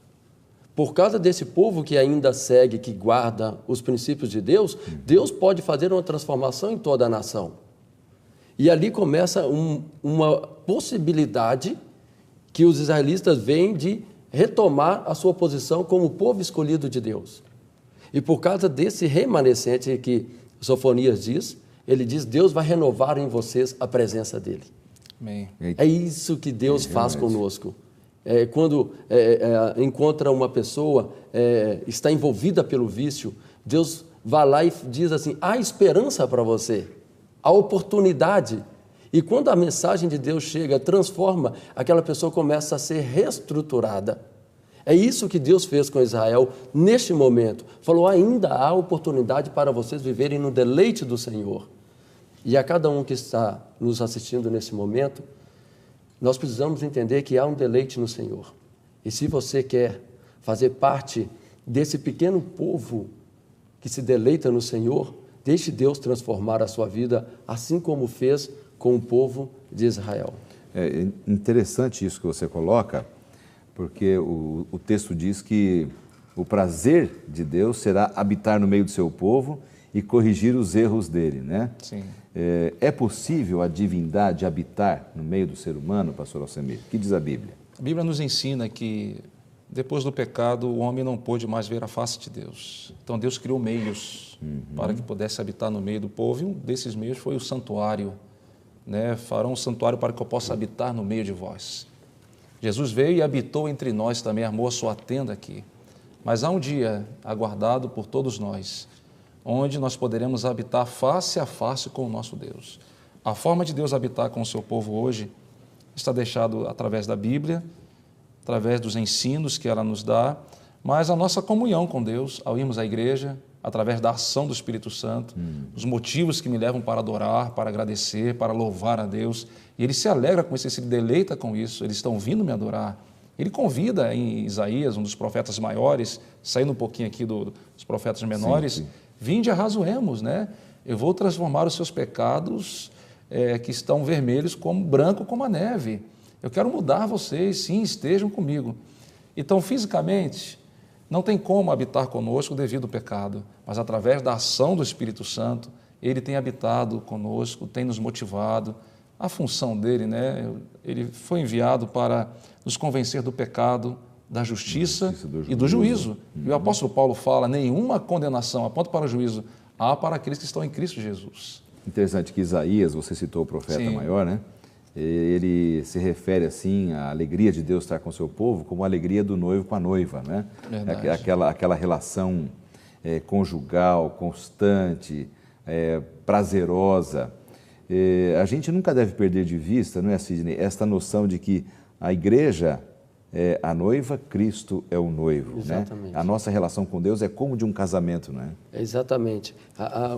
Por causa desse povo que ainda segue, que guarda os princípios de Deus, Deus pode fazer uma transformação em toda a nação. E ali começa uma possibilidade que os israelitas veem de retomar a sua posição como povo escolhido de Deus. E por causa desse remanescente que Sofonias diz, ele diz, Deus vai renovar em vocês a presença dele. Amém. É isso que Deus faz conosco. Quando encontra uma pessoa, está envolvida pelo vício, Deus vai lá e diz assim, há esperança para você. A oportunidade. E quando a mensagem de Deus chega, transforma, aquela pessoa começa a ser reestruturada. É isso que Deus fez com Israel neste momento. Falou, ainda há oportunidade para vocês viverem no deleite do Senhor. E a cada um que está nos assistindo nesse momento, nós precisamos entender que há um deleite no Senhor. E se você quer fazer parte desse pequeno povo que se deleita no Senhor, deixe Deus transformar a sua vida, assim como fez com o povo de Israel. É interessante isso que você coloca, porque o texto diz que o prazer de Deus será habitar no meio do seu povo e corrigir os erros dele, né? Sim. É possível a divindade habitar no meio do ser humano, pastor Alcemir? O que diz a Bíblia? A Bíblia nos ensina que depois do pecado o homem não pôde mais ver a face de Deus. Então Deus criou meios para que pudesse habitar no meio do povo, e um desses meios foi o santuário, né? Farão um santuário para que eu possa habitar no meio de vós. Jesus veio e habitou entre nós também, armou a sua tenda aqui. Mas há um dia aguardado por todos nós, onde nós poderemos habitar face a face com o nosso Deus. A forma de Deus habitar com o seu povo hoje está deixado através da Bíblia, através dos ensinos que ela nos dá, mas a nossa comunhão com Deus, ao irmos à igreja, através da ação do Espírito Santo, os motivos que me levam para adorar, para agradecer, para louvar a Deus, e Ele se alegra com isso, Ele se deleita com isso, eles estão vindo me adorar. Ele convida em Isaías, um dos profetas maiores, saindo um pouquinho aqui dos profetas menores, sim. Vinde arrazoemos, né? Eu vou transformar os seus pecados que estão vermelhos como branco como a neve. Eu quero mudar vocês, sim, estejam comigo. Então, fisicamente, não tem como habitar conosco devido ao pecado, mas através da ação do Espírito Santo, Ele tem habitado conosco, tem nos motivado. A função dele, né? Ele foi enviado para nos convencer do pecado, da justiça e do juízo. E o apóstolo Paulo fala, nenhuma condenação, aponta para o juízo, há para aqueles que estão em Cristo Jesus. Interessante que Isaías, você citou o profeta maior, né? Ele se refere assim à alegria de Deus estar com o seu povo como a alegria do noivo com a noiva, né? Aquela relação conjugal, constante, prazerosa. A gente nunca deve perder de vista, não é, Sidney, esta noção de que a igreja é a noiva, Cristo é o noivo. Exatamente. Né? A nossa relação com Deus é como de um casamento, não é? Exatamente.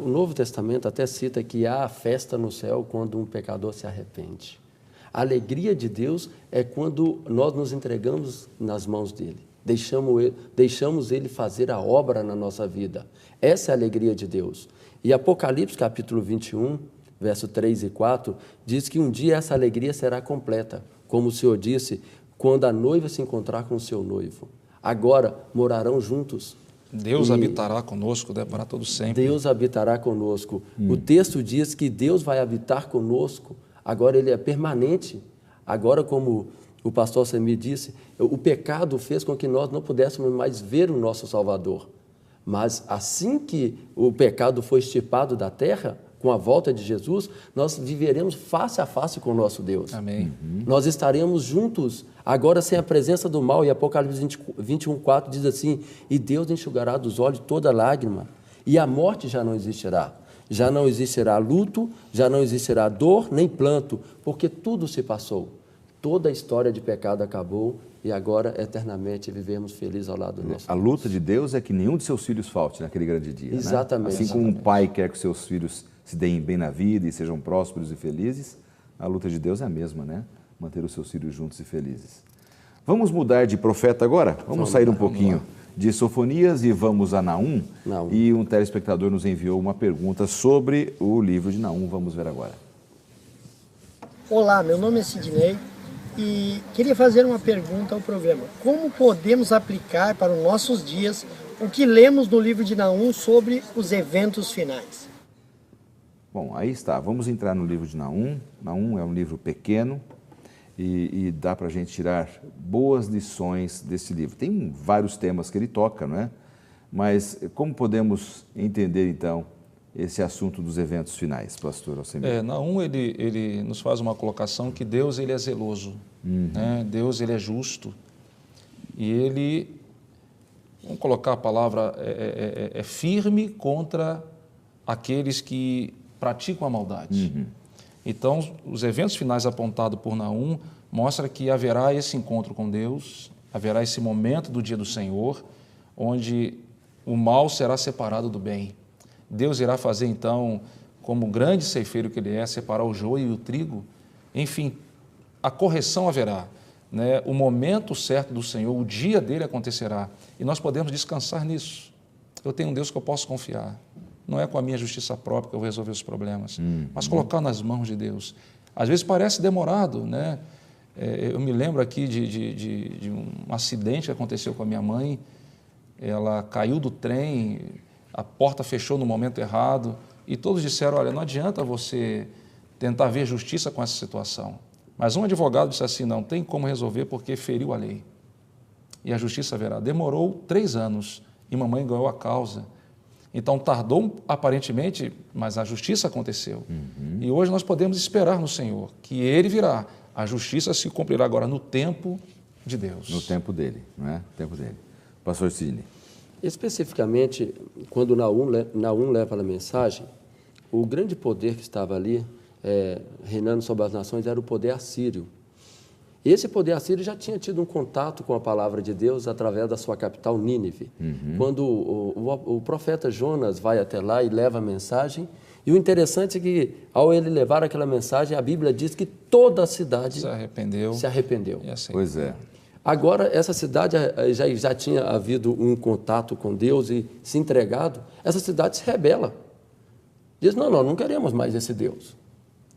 O Novo Testamento até cita que há festa no céu quando um pecador se arrepende. A alegria de Deus é quando nós nos entregamos nas mãos dele. Deixamos ele fazer a obra na nossa vida. Essa é a alegria de Deus. E Apocalipse, capítulo 21, verso 3 e 4, diz que um dia essa alegria será completa. Como o Senhor disse, quando a noiva se encontrar com o seu noivo. Agora morarão juntos. Deus habitará conosco, né, para todo sempre. Deus habitará conosco. O texto diz que Deus vai habitar conosco. Agora ele é permanente. Agora, como o pastor Semir disse, o pecado fez com que nós não pudéssemos mais ver o nosso Salvador. Mas assim que o pecado foi extirpado da terra, com a volta de Jesus, nós viveremos face a face com o nosso Deus. Amém. Nós estaremos juntos, agora sem a presença do mal. E Apocalipse 21:4 diz assim, e Deus enxugará dos olhos toda lágrima, e a morte já não existirá. Já não existirá luto, já não existirá dor, nem planto, porque tudo se passou. Toda a história de pecado acabou e agora, eternamente, vivemos felizes ao lado do nosso Deus. A luta de Deus é que nenhum de seus filhos falte naquele grande dia. Exatamente. Né? Assim como um pai quer que seus filhos se deem bem na vida e sejam prósperos e felizes, a luta de Deus é a mesma, né? Manter os seus filhos juntos e felizes. Vamos mudar de profeta agora? Vamos sair um pouquinho de Sofonias e vamos a Naum. E um telespectador nos enviou uma pergunta sobre o livro de Naum. Vamos ver agora. Olá, meu nome é Sidney e queria fazer uma pergunta ao programa. Como podemos aplicar para os nossos dias o que lemos no livro de Naum sobre os eventos finais? Bom, aí está. Vamos entrar no livro de Naum. Naum é um livro pequeno e dá para a gente tirar boas lições desse livro. Tem vários temas que ele toca, não é? Mas como podemos entender, então, esse assunto dos eventos finais, pastor Alcemir? Naum, ele nos faz uma colocação que Deus ele é zeloso, né? Deus ele é justo e ele, vamos colocar a palavra, é firme contra aqueles que praticam a maldade. Então, os eventos finais apontados por Naum mostram que haverá esse encontro com Deus, haverá esse momento do dia do Senhor, onde o mal será separado do bem. Deus irá fazer, então, como grande ceifeiro que ele é, separar o joio e o trigo. Enfim, a correção haverá, né? O momento certo do Senhor, o dia dele acontecerá. E nós podemos descansar nisso. Eu tenho um Deus que eu posso confiar. Não é com a minha justiça própria que eu vou resolver os problemas, mas colocar nas mãos de Deus. Às vezes parece demorado, né? Eu me lembro aqui de um acidente que aconteceu com a minha mãe. Ela caiu do trem, a porta fechou no momento errado e todos disseram, olha, não adianta você tentar ver justiça com essa situação. Mas um advogado disse assim, não tem como resolver porque feriu a lei. E a justiça haverá. Demorou 3 anos e mamãe ganhou a causa. Então tardou aparentemente, mas a justiça aconteceu. E hoje nós podemos esperar no Senhor, que Ele virá. A justiça se cumprirá agora no tempo de Deus. No tempo dele, não é? No tempo dele. Pastor Sidney. Especificamente, quando Naum leva a mensagem, o grande poder que estava ali, reinando sobre as nações, era o poder assírio. Esse poder assírio já tinha tido um contato com a palavra de Deus através da sua capital, Nínive. Quando o profeta Jonas vai até lá e leva a mensagem, e o interessante é que, ao ele levar aquela mensagem, a Bíblia diz que toda a cidade se arrependeu. Pois é. Agora, essa cidade já tinha havido um contato com Deus e se entregado, essa cidade se rebela. Diz, não queremos mais esse Deus.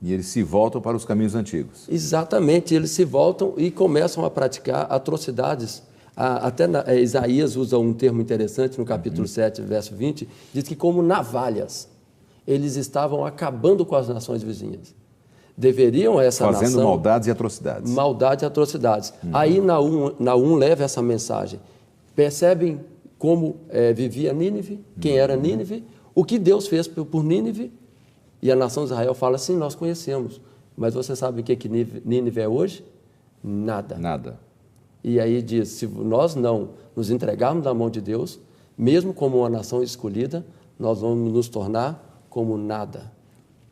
E eles se voltam para os caminhos antigos. Exatamente, eles se voltam e começam a praticar atrocidades. Até Isaías usa um termo interessante no capítulo 7, verso 20, diz que como navalhas. Eles estavam acabando com as nações vizinhas. Deveriam essa nação... Fazendo maldades e atrocidades. Maldades e atrocidades. Aí Naum leva essa mensagem. Percebem como vivia Nínive, quem era Nínive, o que Deus fez por Nínive, e a nação de Israel fala assim, nós conhecemos, mas você sabe o que Nínive é hoje? Nada. Nada. E aí diz, se nós não nos entregarmos na mão de Deus, mesmo como uma nação escolhida, nós vamos nos tornar como nada.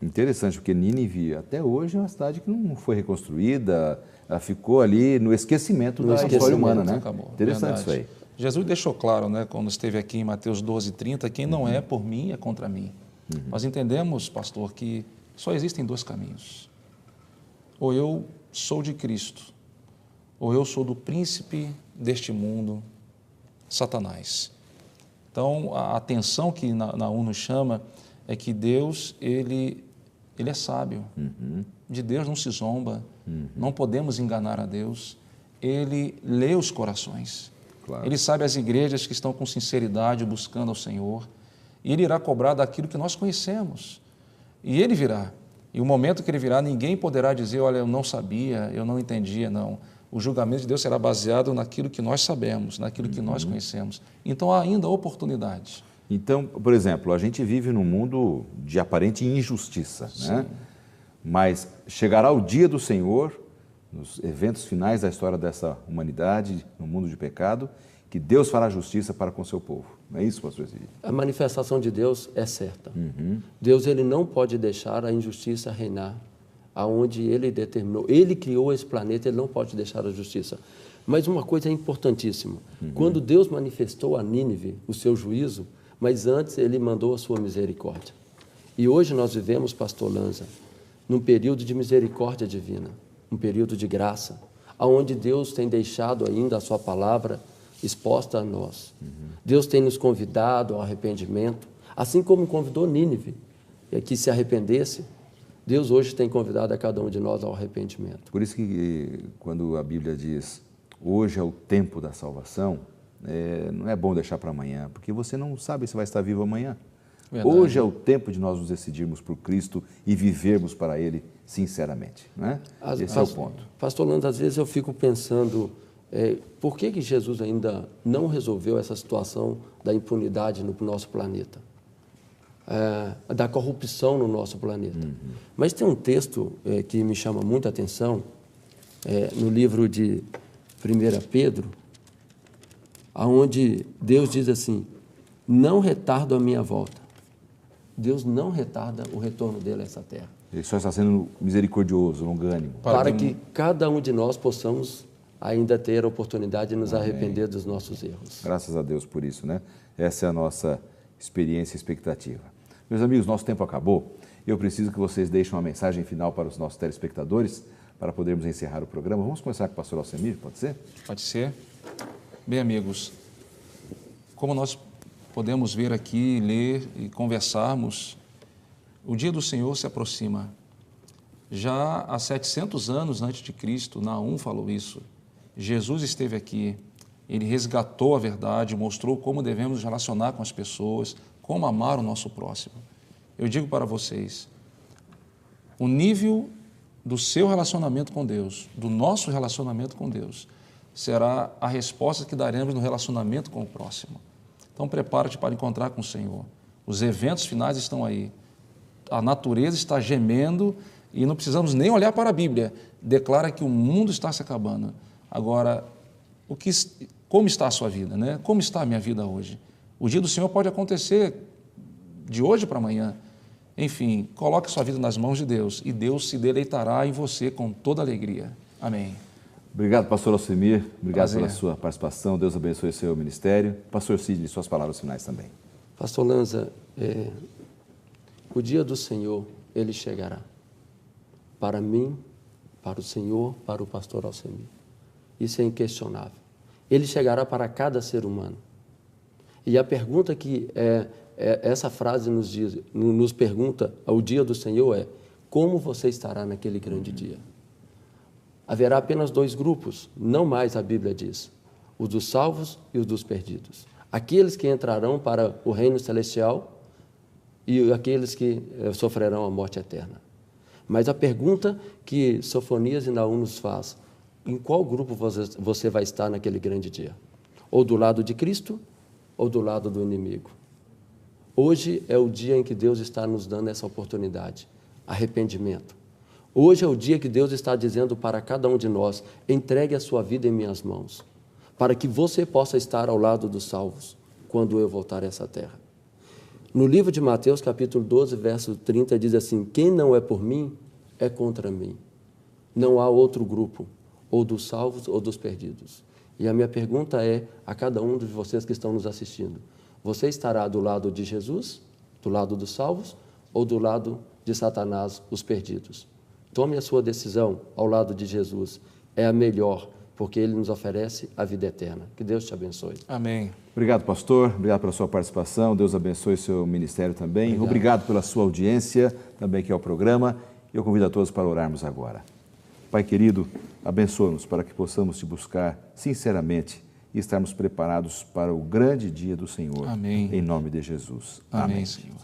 Interessante, porque Nínive até hoje é uma cidade que não foi reconstruída, ela ficou ali no esquecimento da história humana, né? Acabou. Interessante Verdade. isso aí. Jesus deixou claro, né, quando esteve aqui em Mateus 12:30, quem não é por mim é contra mim. Nós entendemos, pastor, que só existem dois caminhos. Ou eu sou de Cristo, ou eu sou do príncipe deste mundo, Satanás. Então, a atenção que Naum nos chama é que Deus, ele é sábio. De Deus não se zomba, não podemos enganar a Deus. Ele lê os corações. Claro. Ele sabe as igrejas que estão com sinceridade buscando ao Senhor. E Ele irá cobrar daquilo que nós conhecemos. E Ele virá. E o momento que Ele virá, ninguém poderá dizer, olha, eu não sabia, eu não entendia, não. O julgamento de Deus será baseado naquilo que nós sabemos, naquilo que nós conhecemos. Então, há ainda oportunidade. Então, por exemplo, a gente vive num mundo de aparente injustiça, né? Mas chegará o dia do Senhor, nos eventos finais da história dessa humanidade, no mundo de pecado, que Deus fará justiça para com o seu povo. Não é isso, pastor Cid? A manifestação de Deus é certa. Deus, ele não pode deixar a injustiça reinar aonde ele determinou. Ele criou esse planeta, ele não pode deixar a justiça. Mas uma coisa é importantíssima. Quando Deus manifestou a Nínive o seu juízo, mas antes ele mandou a sua misericórdia. E hoje nós vivemos, pastor Lanza, num período de misericórdia divina, um período de graça, onde Deus tem deixado ainda a sua palavra exposta a nós. Deus tem nos convidado ao arrependimento, assim como convidou Nínive, que se arrependesse. Deus hoje tem convidado a cada um de nós ao arrependimento. Por isso que quando a Bíblia diz, hoje é o tempo da salvação, não é bom deixar para amanhã, porque você não sabe se vai estar vivo amanhã. Verdade. Hoje é o tempo de nós nos decidirmos por Cristo e vivermos para Ele sinceramente. Não é? Esse é o ponto. Pastor Lanza, às vezes eu fico pensando, por que Jesus ainda não resolveu essa situação da impunidade no nosso planeta? Da corrupção no nosso planeta. Mas tem um texto que me chama muita atenção, no livro de 1 Pedro, onde Deus diz assim, não retardo a minha volta. Deus não retarda o retorno dele a essa terra. Ele só está sendo misericordioso, longânimo. Para que cada um de nós possamos ainda ter a oportunidade de nos arrepender dos nossos erros. Graças a Deus por isso, né? Essa é a nossa experiência e expectativa. Meus amigos, nosso tempo acabou. Eu preciso que vocês deixem uma mensagem final para os nossos telespectadores, para podermos encerrar o programa. Vamos começar com o pastor Alcemir, pode ser? Pode ser. Bem, amigos, como nós podemos ver aqui, ler e conversarmos, o dia do Senhor se aproxima. Já há 700 anos antes de Cristo, Naum falou isso. Jesus esteve aqui, ele resgatou a verdade, mostrou como devemos nos relacionar com as pessoas, como amar o nosso próximo. Eu digo para vocês, o nível do seu relacionamento com Deus, do nosso relacionamento com Deus, será a resposta que daremos no relacionamento com o próximo. Então, prepara-te para encontrar com o Senhor. Os eventos finais estão aí. A natureza está gemendo e não precisamos nem olhar para a Bíblia. Declara que o mundo está se acabando. Agora, como está a sua vida, né? Como está a minha vida hoje? O dia do Senhor pode acontecer de hoje para amanhã. Enfim, coloque sua vida nas mãos de Deus e Deus se deleitará em você com toda alegria. Amém. Obrigado, pastor Alcemir. Obrigado pela sua participação. Deus abençoe o seu ministério. Pastor Cid, suas palavras finais também. Pastor Lanza, o dia do Senhor, ele chegará. Para mim, para o Senhor, para o pastor Alcemir. Isso é inquestionável. Ele chegará para cada ser humano. E a pergunta que essa frase nos pergunta ao dia do Senhor é: como você estará naquele grande dia? Haverá apenas dois grupos, não mais a Bíblia diz, os dos salvos e os dos perdidos. Aqueles que entrarão para o reino celestial e aqueles que sofrerão a morte eterna. Mas a pergunta que Sofonias e Naum nos faz, em qual grupo você vai estar naquele grande dia? Ou do lado de Cristo, ou do lado do inimigo? Hoje é o dia em que Deus está nos dando essa oportunidade, arrependimento. Hoje é o dia que Deus está dizendo para cada um de nós, entregue a sua vida em minhas mãos, para que você possa estar ao lado dos salvos, quando eu voltar a essa terra. No livro de Mateus, capítulo 12, verso 30, diz assim, quem não é por mim, é contra mim. Não há outro grupo, ou dos salvos ou dos perdidos. E a minha pergunta é a cada um de vocês que estão nos assistindo, você estará do lado de Jesus, do lado dos salvos, ou do lado de Satanás, os perdidos? Tome a sua decisão ao lado de Jesus. É a melhor, porque Ele nos oferece a vida eterna. Que Deus te abençoe. Amém. Obrigado, pastor. Obrigado pela sua participação. Deus abençoe seu ministério também. Obrigado pela sua audiência, também aqui ao programa. Eu convido a todos para orarmos agora. Pai querido, abençoa-nos para que possamos te buscar sinceramente e estarmos preparados para o grande dia do Senhor. Amém. Em nome de Jesus. Amém, Senhor.